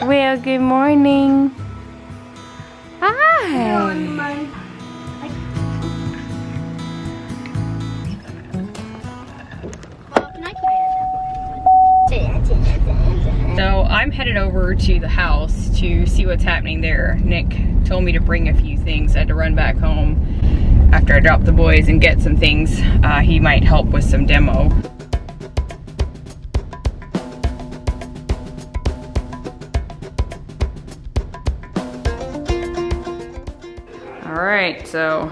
Well, good morning. Hi. So I'm headed over to the house to see what's happening there. Nick told me to bring a few things. I had to run back home after I dropped the boys and get some things. He might help with some demo. Alright, so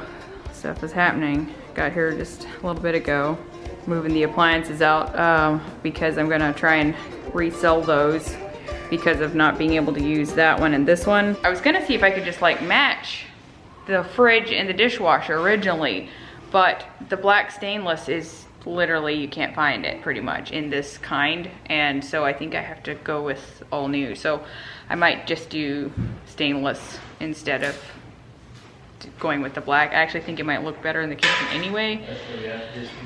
stuff is happening. Got here just a little bit ago. Moving the appliances out because I'm gonna try and resell those because of not being able to use that one and this one. I was gonna see if I could just like match the fridge and the dishwasher originally, but the black stainless is literally, you can't find it pretty much in this kind, and so I think I have to go with all new. So I might just do stainless instead of going with the black. I actually think it might look better in the kitchen anyway.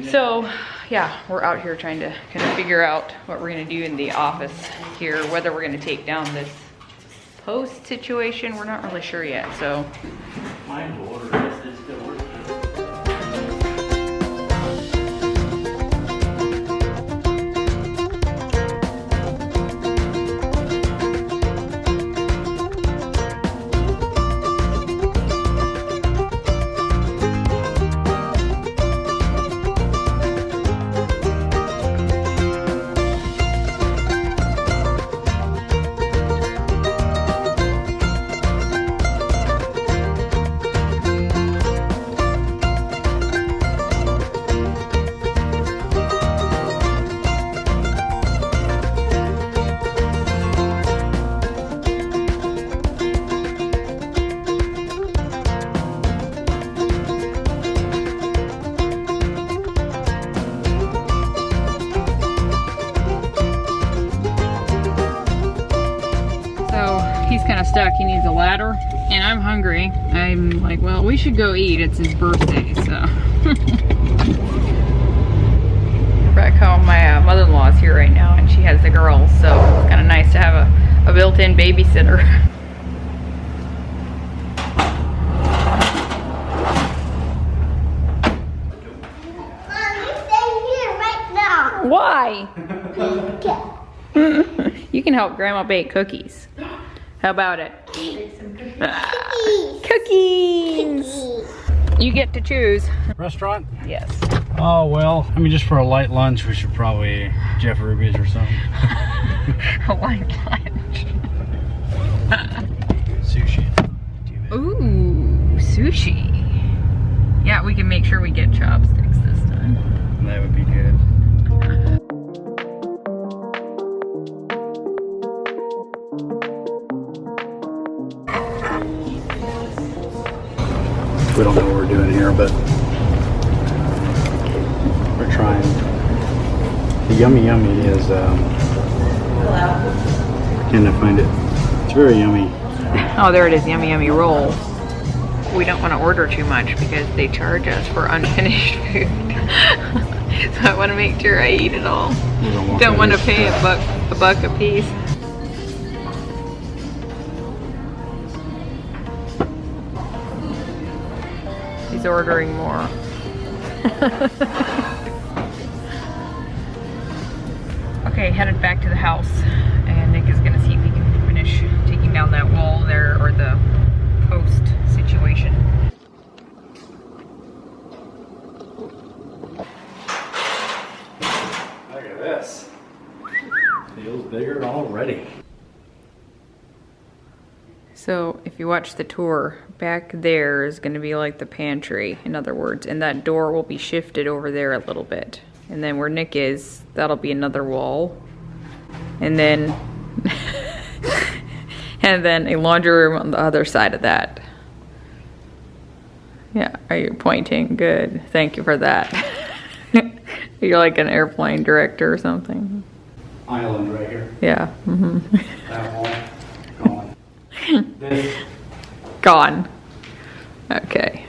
So yeah, we're out here trying to kind of figure out what we're gonna do in the office here, whether we're gonna take down this post situation. We're not really sure yet, so. Mine will order this, it's still working. Kind of stuck. He needs a ladder, and I'm hungry. I'm like, well, we should go eat. It's his birthday, so. Back home, my mother-in-law is here right now, and she has the girls, so it's kind of nice to have a built-in babysitter. Mom, you stay here right now. Why? Okay. You can help Grandma bake cookies. How about it? Cookies! You get to choose. Restaurant? Yes. Oh, well, I mean, just for a light lunch, we should probably Jeff Ruby's or something. A light lunch. Sushi. Ooh, sushi. Yeah, we can make sure we get chopsticks this time. That would be good. We don't know what we're doing here, but we're trying. The Yummy Yummy is, can't find it. It's very yummy. Oh, there it is, Yummy Yummy roll. We don't want to order too much because they charge us for unfinished food. So I want to make sure I eat it all. Don't want to pay a buck a piece. He's ordering more. Okay, headed back to the house, and Nick is gonna see if he can finish taking down that wall there, or the post situation. Look at this. Feels bigger already. So if you watch the tour, back there is going to be like the pantry, in other words, and that door will be shifted over there a little bit. And then where Nick is, that'll be another wall. And then and then a laundry room on the other side of that. Yeah, are you pointing? Good. Thank you for that. You're like an airplane director or something. Island right here. Yeah. Mm-hmm. That wall. Gone. This. Gone. Okay.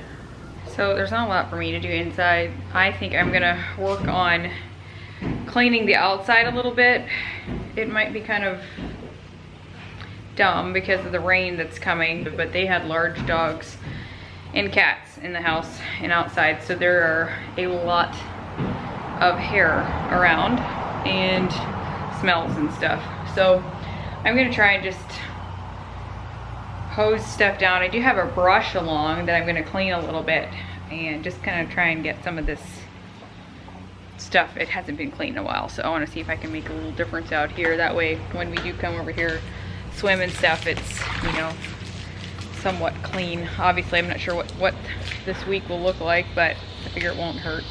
So there's not a lot for me to do inside. I think I'm gonna work on cleaning the outside a little bit. It might be kind of dumb because of the rain that's coming, but they had large dogs and cats in the house and outside, so there are a lot of hair around and smells and stuff. So I'm gonna try and just hose stuff down. I do have a brush along that I'm gonna clean a little bit and just kind of try and get some of this stuff. It hasn't been cleaned in a while, so I want to see if I can make a little difference out here. That way when we do come over here swim and stuff, it's, you know, somewhat clean. Obviously I'm not sure what this week will look like, but I figure it won't hurt.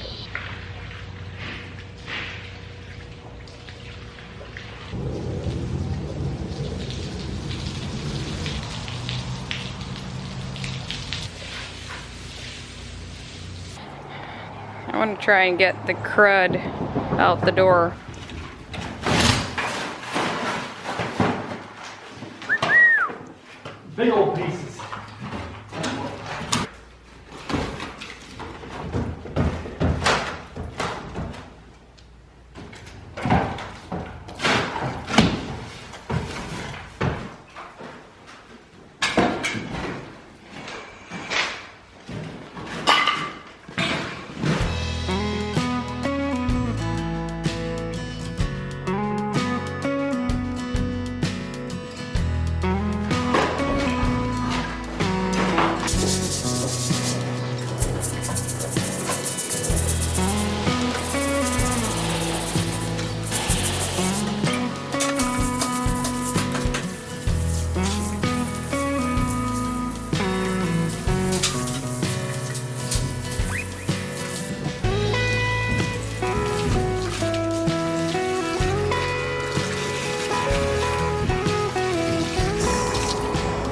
I want to try and get the crud out the door. Big old pieces.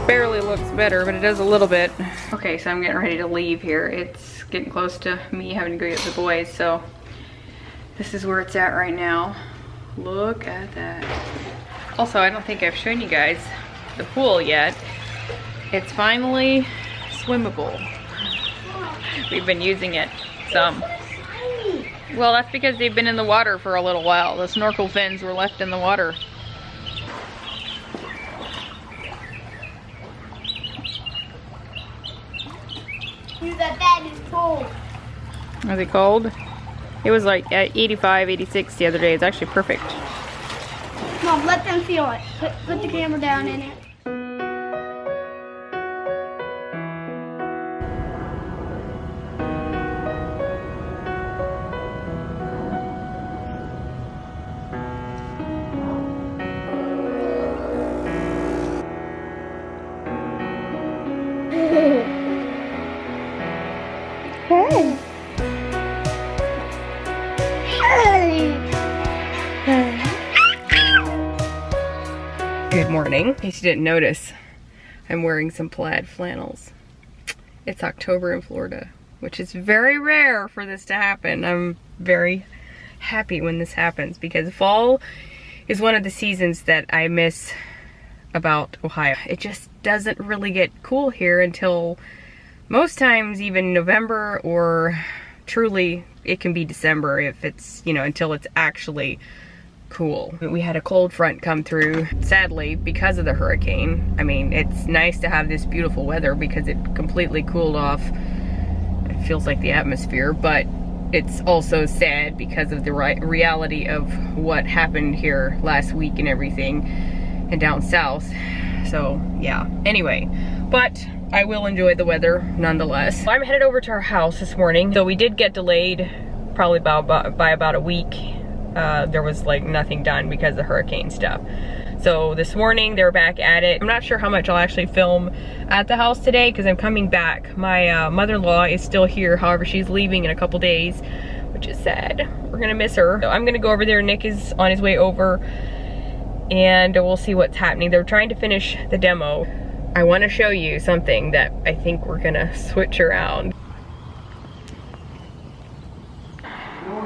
Barely looks better, but it does a little bit. Okay, so I'm getting ready to leave here. It's getting close to me having to go get the boys, so this is where it's at right now. Look at that. Also, I don't think I've shown you guys the pool yet. It's finally swimmable. We've been using it some. Well, that's because they've been in the water for a little while. The snorkel fins were left in the water. That bed is cold. Was it cold? It was like at 85, 86 the other day. It's actually perfect. Mom, let them feel it. Put the camera down in it. Hey. Good morning. In case you didn't notice, I'm wearing some plaid flannels. It's October in Florida, which is very rare for this to happen. I'm very happy when this happens because fall is one of the seasons that I miss about Ohio. It just doesn't really get cool here until most times even November, or truly it can be December if it's, you know, until it's actually cool. We had a cold front come through, sadly, because of the hurricane. I mean, it's nice to have this beautiful weather because it completely cooled off. It feels like the atmosphere, but it's also sad because of the reality of what happened here last week and everything, and down south. So yeah, anyway, but I will enjoy the weather nonetheless. I'm headed over to our house this morning. So we did get delayed probably by about a week. There was like nothing done because of hurricane stuff. So this morning they're back at it. I'm not sure how much I'll actually film at the house today because I'm coming back. My mother-in-law is still here. However, she's leaving in a couple days, which is sad. We're gonna miss her. So I'm gonna go over there. Nick is on his way over and we'll see what's happening. They're trying to finish the demo. I want to show you something that I think we're gonna switch around.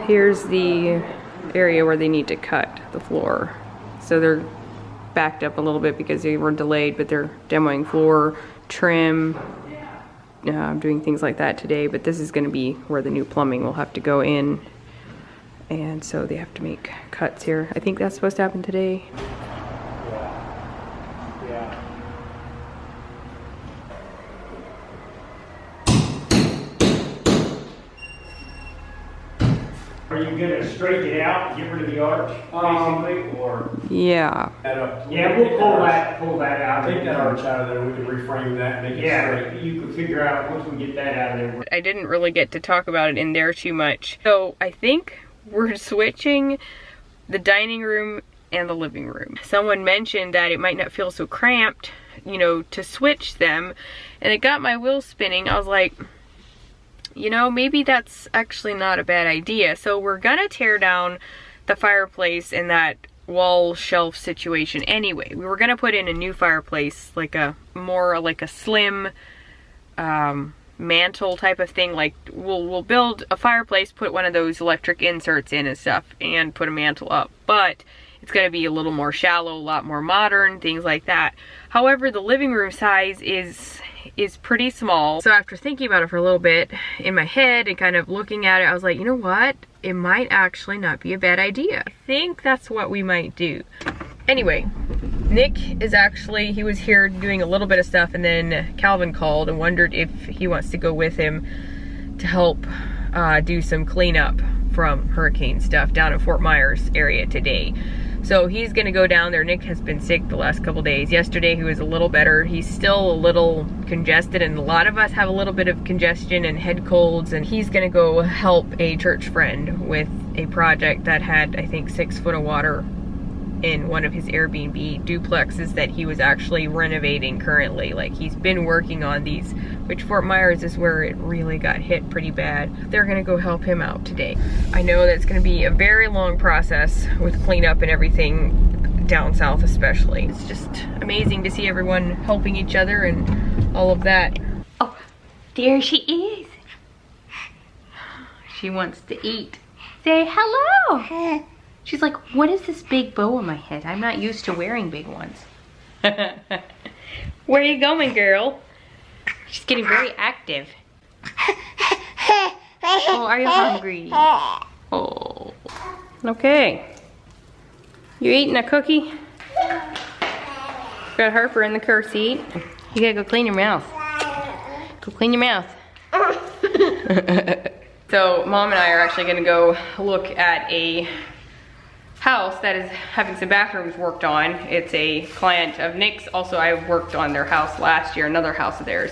Here's the area where they need to cut the floor. So they're backed up a little bit because they were delayed, but they're demoing floor, trim, doing things like that today. But this is gonna be where the new plumbing will have to go in. And so they have to make cuts here. I think that's supposed to happen today. Yeah. Are you gonna straighten it out, get rid of the arch, basically, or? Yeah. Yeah, we'll pull that out. Take that arch out of there, we can reframe that, make it Yeah, straight. you can figure out, once we get that out of there. I didn't really get to talk about it in there too much. So I think we're switching the dining room and the living room. Someone mentioned that it might not feel so cramped, you know, to switch them. And it got my wheels spinning. I was like, you know, maybe that's actually not a bad idea. So we're gonna tear down the fireplace in that wall shelf situation anyway. We were gonna put in a new fireplace, like a more like a slim mantle type of thing. Like we'll build a fireplace, put one of those electric inserts in and stuff, and put a mantle up. But it's gonna be a little more shallow, a lot more modern, things like that. However, the living room size is pretty small. So after thinking about it for a little bit in my head and kind of looking at it, I was like, you know what? It might actually not be a bad idea. I think that's what we might do. Anyway, Nick is actually, he was here doing a little bit of stuff, and then Calvin called and wondered if he wants to go with him to help do some cleanup from hurricane stuff down in Fort Myers area today. So he's gonna go down there. Nick has been sick the last couple days. Yesterday he was a little better. He's still a little congested, and a lot of us have a little bit of congestion and head colds, and he's gonna go help a church friend with a project that had, I think, 6 foot of water in one of his Airbnb duplexes that he was actually renovating currently. Like, he's been working on these, which Fort Myers is where it really got hit pretty bad. They're gonna go help him out today. I know that's gonna be a very long process with cleanup and everything down south especially. It's just amazing to see everyone helping each other and all of that. Oh, there she is. She wants to eat. Say hello. She's like, what is this big bow on my head? I'm not used to wearing big ones. Where are you going, girl? She's getting very active. Oh, are you hungry? Oh. Okay. You eating a cookie? Got Harper in the car seat. You gotta go clean your mouth. Go clean your mouth. So Mom and I are actually gonna go look at a house that is having some bathrooms worked on. It's a client of Nick's. Also, I worked on their house last year, another house of theirs.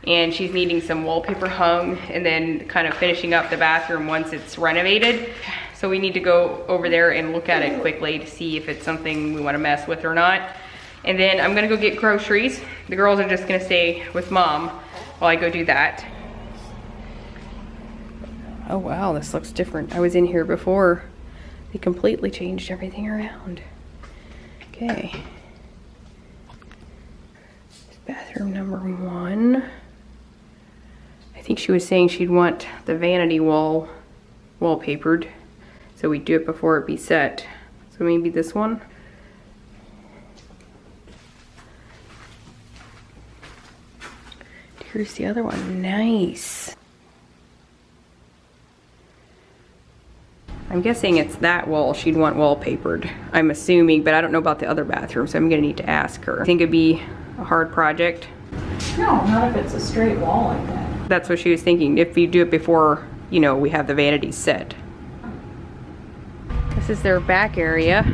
And she's needing some wallpaper hung and then kind of finishing up the bathroom once it's renovated. So we need to go over there and look at it quickly to see if it's something we want to mess with or not. And then I'm gonna go get groceries. The girls are just gonna stay with Mom while I go do that. Oh wow, this looks different. I was in here before. They completely changed everything around. Okay. Bathroom number 1. I think she was saying she'd want the vanity wall wallpapered, so we do it before it be set. So maybe this one. Here's the other one. Nice. I'm guessing it's that wall she'd want wallpapered. I'm assuming, but I don't know about the other bathroom, so I'm gonna need to ask her. I think it'd be a hard project. No, not if it's a straight wall like that. That's what she was thinking, if you do it before, you know, we have the vanities set. This is their back area.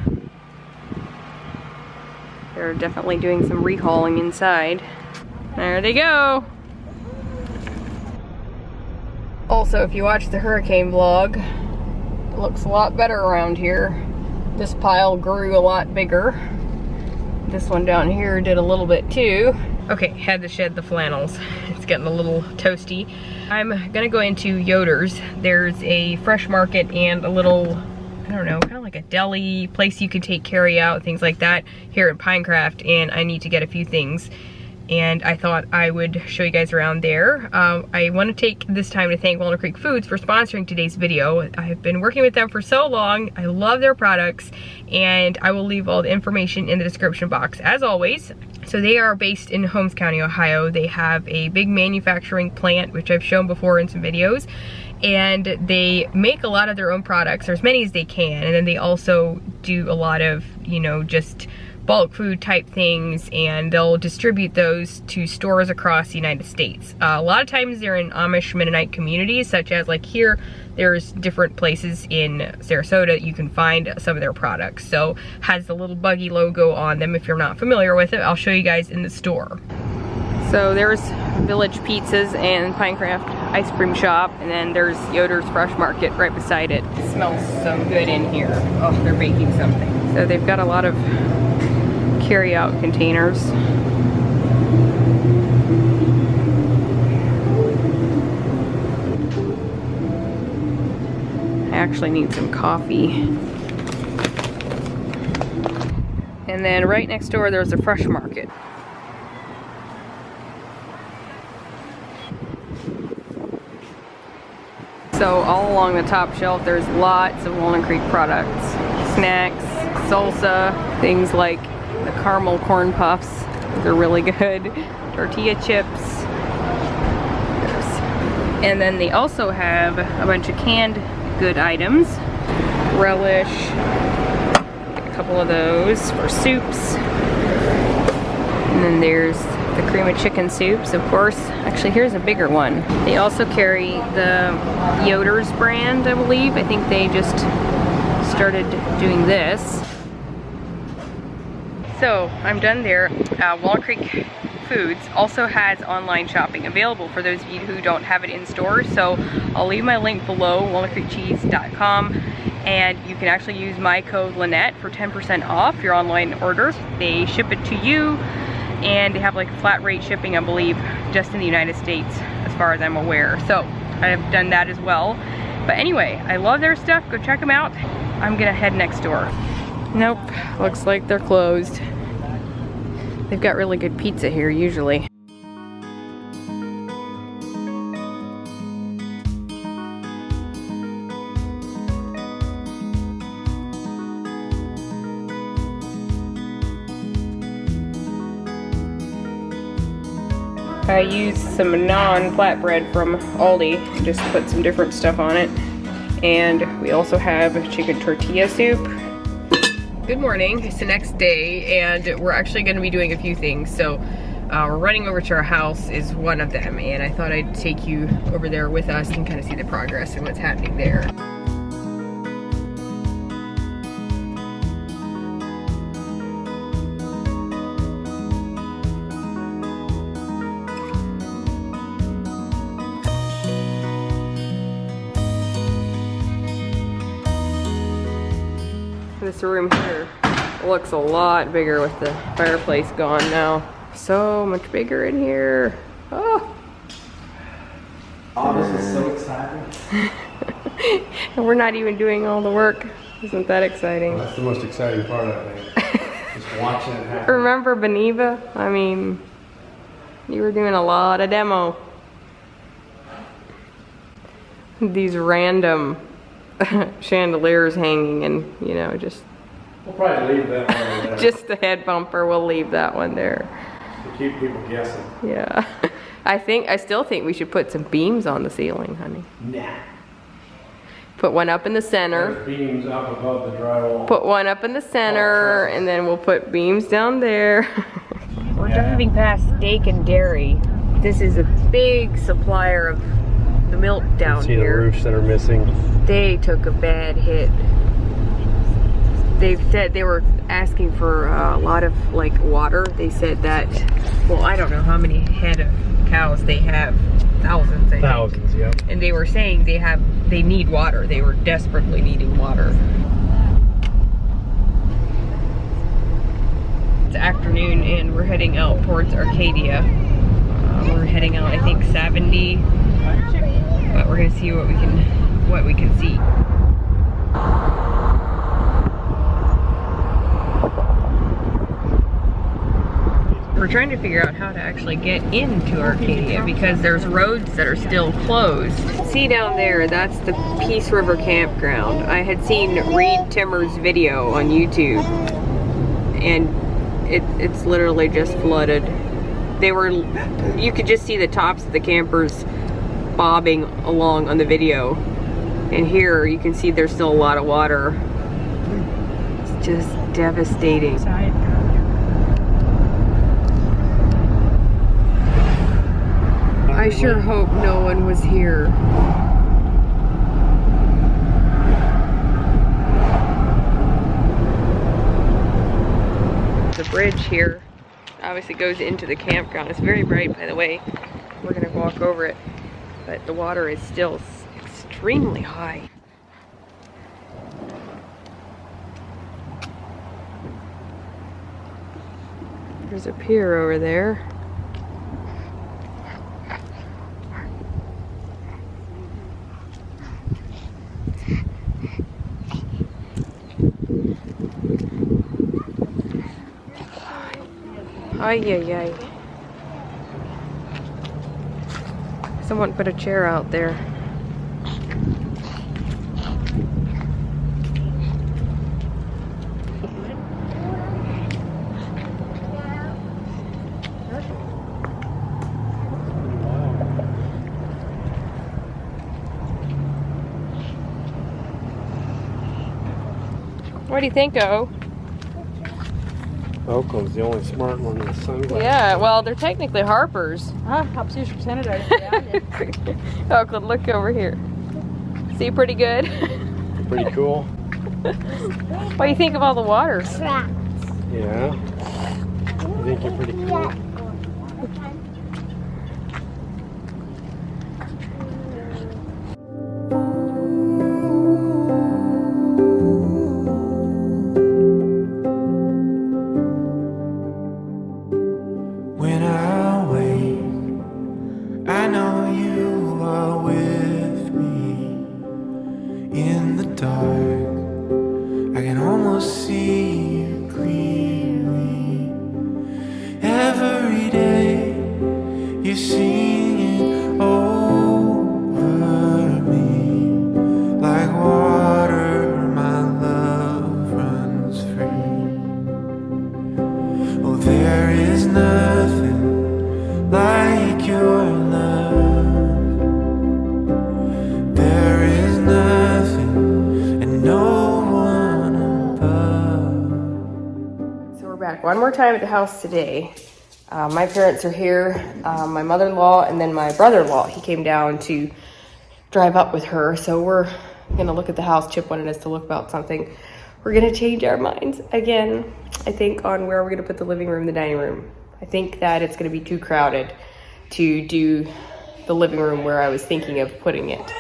They're definitely doing some rehauling inside. There they go. Also, if you watch the hurricane vlog, it looks a lot better around here. This pile grew a lot bigger. This one down here did a little bit too. Okay, had to shed the flannels. It's getting a little toasty. I'm gonna go into Yoder's. There's a fresh market and a little, I don't know, kind of like a deli place you can take carry out, things like that here at Pinecraft, and I need to get a few things. And I thought I would show you guys around there. I want to take this time to thank Walnut Creek Foods for sponsoring today's video. I've been working with them for so long. I love their products, and I will leave all the information in the description box as always. So they are based in Holmes County, Ohio. They have a big manufacturing plant, which I've shown before in some videos, and they make a lot of their own products, or as many as they can, and then they also do a lot of, you know, just bulk food type things, and they'll distribute those to stores across the United States. A lot of times they're in Amish Mennonite communities, such as like here, there's different places in Sarasota you can find some of their products. So has the little buggy logo on them. If you're not familiar with it, I'll show you guys in the store. So there's Village Pizzas and Pinecraft Ice Cream Shop, and then there's Yoder's Fresh Market right beside it. It smells so good in here. Oh, they're baking something. So they've got a lot of carry-out containers. I actually need some coffee. And then right next door there's a Fresh Market. So all along the top shelf there's lots of Walnut Creek products. Snacks, salsa, things like the caramel corn puffs. They're really good. Tortilla chips. And then they also have a bunch of canned good items. Relish, a couple of those for soups. And then there's the cream of chicken soups, of course. Actually, here's a bigger one. They also carry the Yoder's brand, I believe. I think they just started doing this. So I'm done there. Walnut Creek Foods also has online shopping available for those of you who don't have it in store. So I'll leave my link below, walnutcreekcheese.com, and you can actually use my code Lynette for 10% off your online orders. They ship it to you, and they have like flat rate shipping, I believe, just in the United States, as far as I'm aware. So I've done that as well. But anyway, I love their stuff. Go check them out. I'm gonna head next door. Nope, looks like they're closed. They've got really good pizza here usually. I used some non-flatbread from Aldi, just put some different stuff on it. And we also have chicken tortilla soup. Good morning, it's the next day, and we're actually gonna be doing a few things. So we're running over to our house is one of them, and I thought I'd take you over there with us and kind of see the progress and what's happening there. This room here looks a lot bigger with the fireplace gone now. So much bigger in here. Oh, this is so exciting. and we're not even doing all the work. Isn't that exciting? That's the most exciting part, I think. Just watching it happen. Remember Beneva? I mean, you were doing a lot of demo. These random chandeliers hanging, and you know, just We'll probably leave that one there. just the head bumper. We'll leave that one there. To keep people guessing. Yeah. I still think we should put some beams on the ceiling, honey. Nah. Put one up in the center. There's beams up above the drywall. Put one up in the center, and then we'll put beams down there. We're driving past Steak and Dairy. This is a big supplier of the milk down See here. the roofs that are missing. They took a bad hit. They said they were asking for a lot of like water. They said that, well, I don't know how many head of cows they have. Thousands, I think. Thousands, yeah. And they were saying they need water. They were desperately needing water. It's afternoon and we're heading out towards Arcadia. We're heading out, I think, 70. But we're gonna see what we can see. We're trying to figure out how to actually get into Arcadia because there's roads that are still closed. See down there, that's the Peace River Campground. I had seen Reed Timmer's video on YouTube, and it's literally just flooded. You could just see the tops of the campers bobbing along on the video. And here you can see there's still a lot of water. It's just devastating. sure hope no one was here. The bridge here obviously goes into the campground. It's very bright, by the way. We're gonna walk over it, but the water is still extremely high. There's a pier over there. Ay, ay, ay. Someone put a chair out there. What do you think, O? Oakland's the only smart one with sunglasses. Yeah, well, they're technically Harper's. Helps use senator. Oakland, look over here. See, pretty good? Pretty cool. What do you think of all the water? Yeah. I think you're pretty cool. One more time at the house today. My parents are here, my mother-in-law and then my brother-in-law. He came down to drive up with her. So we're gonna look at the house. Chip wanted us to look about something. We're gonna change our minds again, I think, on where we're gonna put the living room, the dining room. I think that it's gonna be too crowded to do the living room where I was thinking of putting it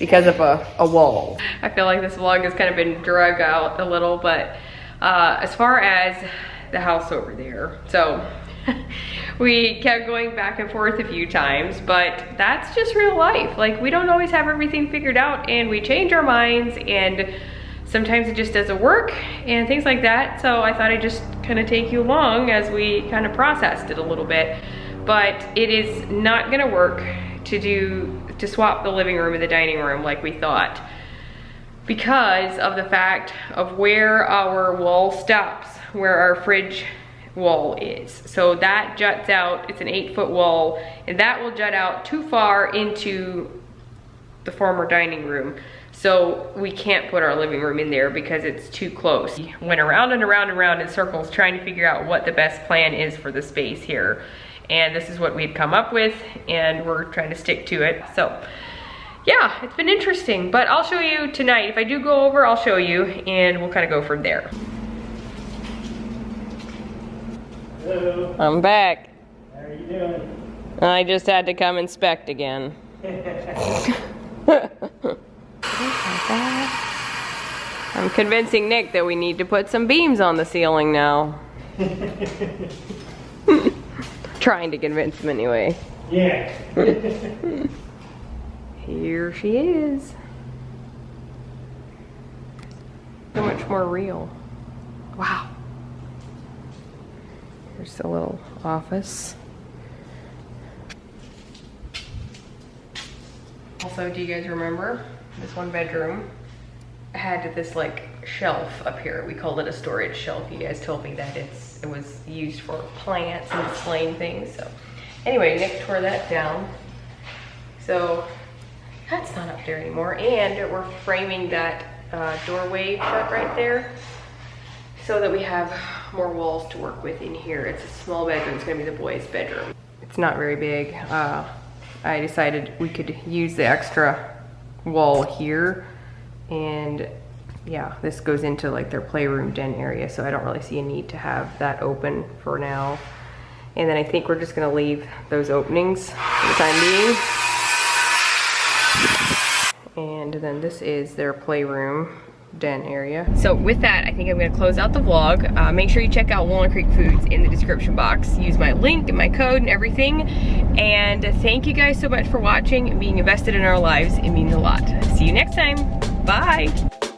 because of a wall. I feel like this vlog has kind of been drug out a little, but as far as the house over there, so we kept going back and forth a few times, but that's just real life. Like, we don't always have everything figured out, and we change our minds, and sometimes it just doesn't work and things like that. So I thought I'd just kind of take you along as we kind of processed it a little bit. But it is not gonna work to swap the living room and the dining room like we thought, because of the fact of where our wall stops, where our fridge wall is. So that juts out, it's an 8-foot wall, and that will jut out too far into the former dining room. So we can't put our living room in there because it's too close. We went around and around and around in circles trying to figure out what the best plan is for the space here. And this is what we've come up with, and we're trying to stick to it. So yeah, it's been interesting, but I'll show you tonight. If I do go over, I'll show you, and we'll kind of go from there. Hello. I'm back. How are you doing? I just had to come inspect again. I'm convincing Nick that we need to put some beams on the ceiling now. Trying to convince him anyway. Yeah. Here she is. So much more real. Wow. Here's the little office. Also, do you guys remember this one bedroom had this like shelf up here? We called it a storage shelf. You guys told me that it was used for plants and displaying things. So anyway, Nick tore that down. So that's not up there anymore. And we're framing that doorway shut right there so that we have more walls to work with in here. It's a small bedroom. It's gonna be the boys' bedroom. It's not very big. I decided we could use the extra wall here, and yeah, this goes into like their playroom den area, so I don't really see a need to have that open for now. And then I think we're just gonna leave those openings for the time being. And then this is their playroom den area. So with that, I think I'm gonna close out the vlog. Make sure you check out Walnut Creek Foods in the description box. Use my link and my code and everything. And thank you guys so much for watching and being invested in our lives. It means a lot. See you next time. Bye.